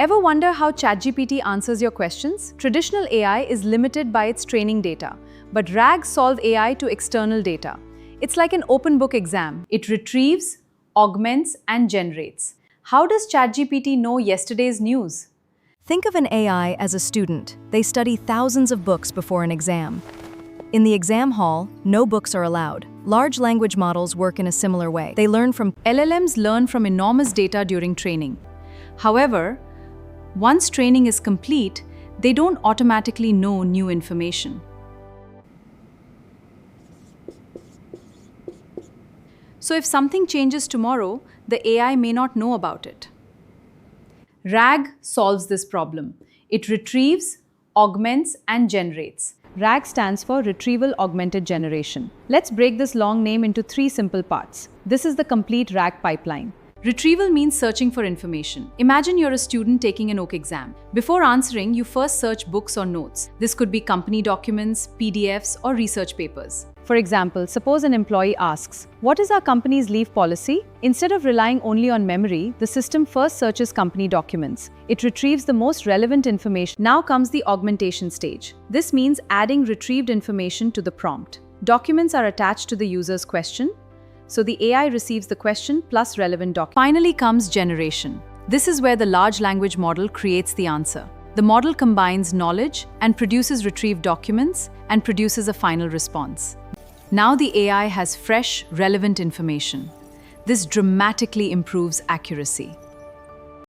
Ever wonder how ChatGPT answers your questions? Traditional AI is limited by its training data, but RAG solves AI to external data. It's like an open book exam. It retrieves, augments, and generates. How does ChatGPT know yesterday's news? Think of an AI as a student. They study thousands of books before an exam. In the exam hall, no books are allowed. Large language models work in a similar way. LLMs learn from enormous data during training. However, once training is complete, they don't automatically know new information. So if something changes tomorrow, the AI may not know about it. RAG solves this problem. It retrieves, augments, and generates. RAG stands for Retrieval-Augmented Generation. Let's break this long name into 3 simple parts. This is the complete RAG pipeline. Retrieval means searching for information. Imagine you're a student taking an OC exam. Before answering, you first search books or notes. This could be company documents, PDFs, or research papers. For example, suppose an employee asks, "What is our company's leave policy?" Instead of relying only on memory, the system first searches company documents. It retrieves the most relevant information. Now comes the augmentation stage. This means adding retrieved information to the prompt. Documents are attached to the user's question, so the AI receives the question plus relevant documents. Finally comes generation. This is where the large language model creates the answer. The model combines knowledge and produces retrieved documents and produces a final response. Now the AI has fresh, relevant information. This dramatically improves accuracy.